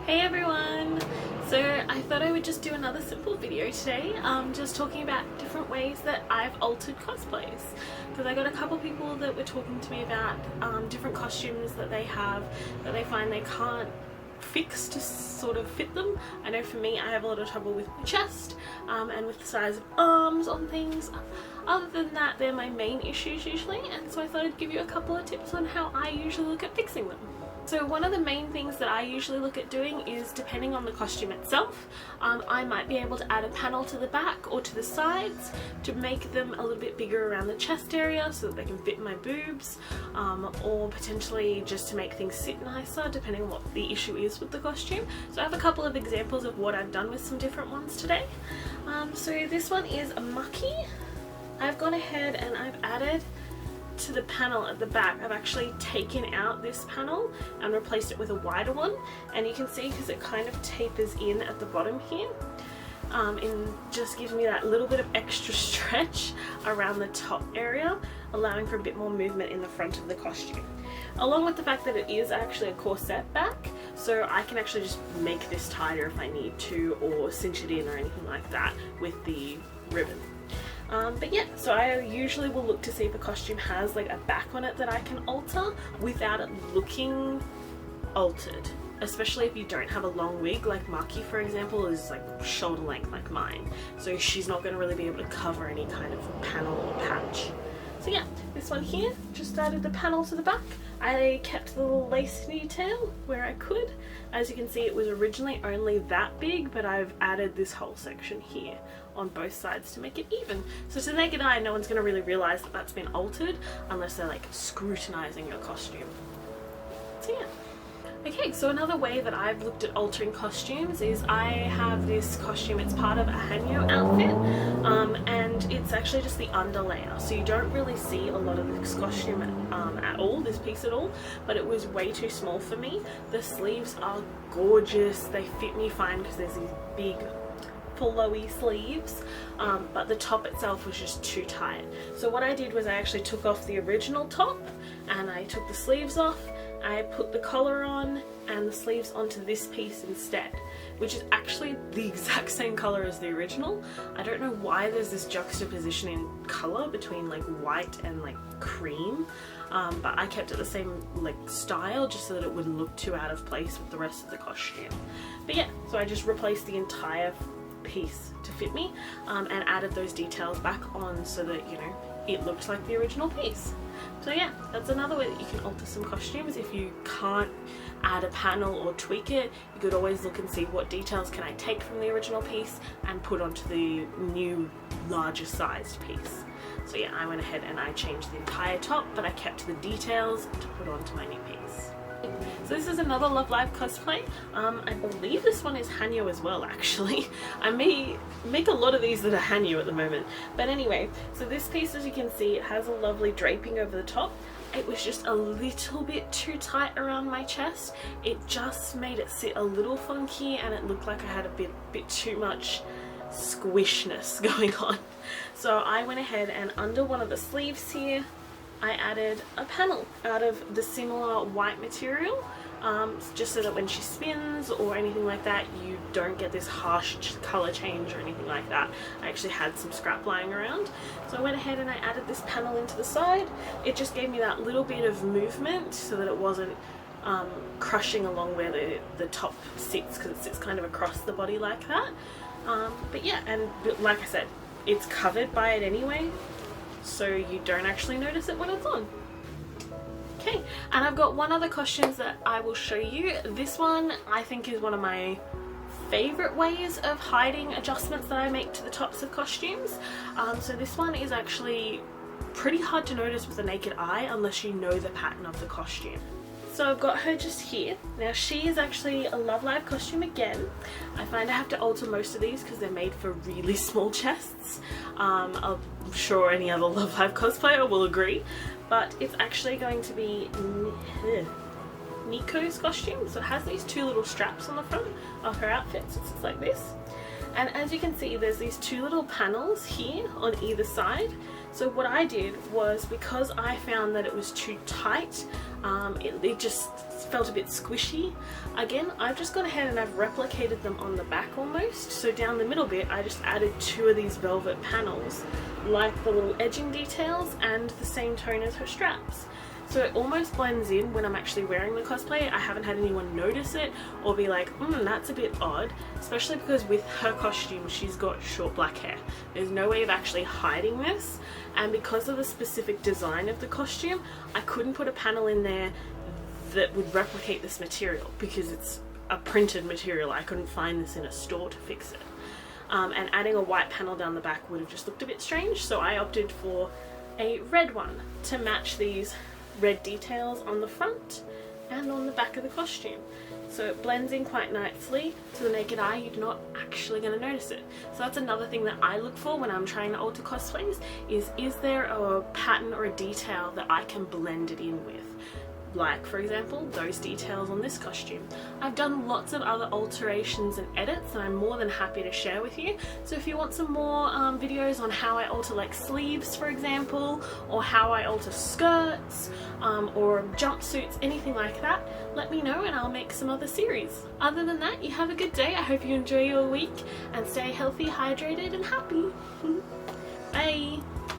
Hey everyone! So I thought I would just do another simple video today, just talking about different ways that I've altered cosplays. Because I got a couple people that were talking to me about different costumes that they have that they find they can't fix to sort of fit them. I know for me I have a lot of trouble with my chest and with the size of arms on things. Other than that, they're my main issues usually, and so I thought I'd give you a couple of tips on how I usually look at fixing them. So one of the main things that I usually look at doing is, depending on the costume itself, I might be able to add a panel to the back or to the sides to make them a little bit bigger around the chest area so that they can fit my boobs, or potentially just to make things sit nicer depending on what the issue is with the costume. So I have a couple of examples of what I've done with some different ones today. So this one is a Mucky. I've gone ahead and I've added to the panel at the back, I've actually taken out this panel and replaced it with a wider one, and you can see because it kind of tapers in at the bottom here, and just gives me that little bit of extra stretch around the top area, allowing for a bit more movement in the front of the costume, along with the fact that it is actually a corset back, so I can actually just make this tighter if I need to, or cinch it in or anything like that with the ribbon. But yeah, so I usually will look to see if a costume has like a back on it that I can alter without it looking altered, especially if you don't have a long wig. Like Maki, for example, is like shoulder length like mine, so she's not going to really be able to cover any kind of panel or patch. So yeah, this one here, just added the panel to the back. I kept the little lace detail where I could. As you can see, it was originally only that big, but I've added this whole section here on both sides to make it even. So to the naked eye, no one's going to really realise that that's been altered unless they're like scrutinising your costume. So yeah. Okay, so another way that I've looked at altering costumes is I have this costume, it's part of a Hanyo outfit, and it's actually just the underlayer, so you don't really see a lot of this costume at all, this piece at all, but it was way too small for me. The sleeves are gorgeous, they fit me fine because there's these big flowy sleeves, but the top itself was just too tight. So what I did was I actually took off the original top and I took the sleeves off. I put the collar on and the sleeves onto this piece instead, which is actually the exact same color as the original. I don't know why there's this juxtaposition in color between like white and like cream, but I kept it the same like style just so that it wouldn't look too out of place with the rest of the costume. But yeah, so I just replaced the entire piece to fit me, and added those details back on so that, you know, it looked like the original piece. So yeah, that's another way that you can alter some costumes. If you can't add a panel or tweak it, you could always look and see what details can I take from the original piece and put onto the new larger sized piece. So yeah, I went ahead and I changed the entire top, but I kept the details to put onto my new piece. So this is another Love Live cosplay. I believe this one is Hanyo as well, actually. I may make a lot of these that are Hanyo at the moment. But anyway, so this piece, as you can see, it has a lovely draping over the top. It was just a little bit too tight around my chest. It just made it sit a little funky, and it looked like I had a bit too much squishness going on. So I went ahead and under one of the sleeves here, I added a panel out of the similar white material, just so that when she spins or anything like that, you don't get this harsh color change or anything like that. I actually had some scrap lying around, so I went ahead and I added this panel into the side. It just gave me that little bit of movement so that it wasn't crushing along where the top sits, because it sits kind of across the body like that. But yeah, and like I said, it's covered by it anyway, so you don't actually notice it when it's on. Okay, and I've got one other costume that I will show you. This one I think is one of my favorite ways of hiding adjustments that I make to the tops of costumes. So this one is actually pretty hard to notice with the naked eye unless you know the pattern of the costume. So I've got her just here. Now she is actually a Love Live costume again. I find I have to alter most of these because they're made for really small chests. I'm sure any other Love Live cosplayer will agree, but it's actually going to be Nico's costume. So it has these two little straps on the front of her outfit, so it's like this. And as you can see, there's these two little panels here on either side. So what I did was, because I found that it was too tight, it just felt a bit squishy. Again, I've just gone ahead and I've replicated them on the back almost. So down the middle bit, I just added 2 of these velvet panels, like the little edging details and the same tone as her straps. So it almost blends in when I'm actually wearing the cosplay. I haven't had anyone notice it or be like, that's a bit odd, especially because with her costume, she's got short black hair. There's no way of actually hiding this. And because of the specific design of the costume, I couldn't put a panel in there that would replicate this material because it's a printed material. I couldn't find this in a store to fix it. And adding a white panel down the back would have just looked a bit strange, so I opted for a red one to match these red details on the front and on the back of the costume. So it blends in quite nicely. To the naked eye, you're not actually going to notice it. So that's another thing that I look for when I'm trying to alter cosplays, is there a pattern or a detail that I can blend it in with? Like, for example, those details on this costume. I've done lots of other alterations and edits and I'm more than happy to share with you. So if you want some more videos on how I alter like sleeves, for example, or how I alter skirts, or jumpsuits, anything like that, let me know and I'll make some other series. Other than that, you have a good day. I hope you enjoy your week and stay healthy, hydrated and happy. Bye!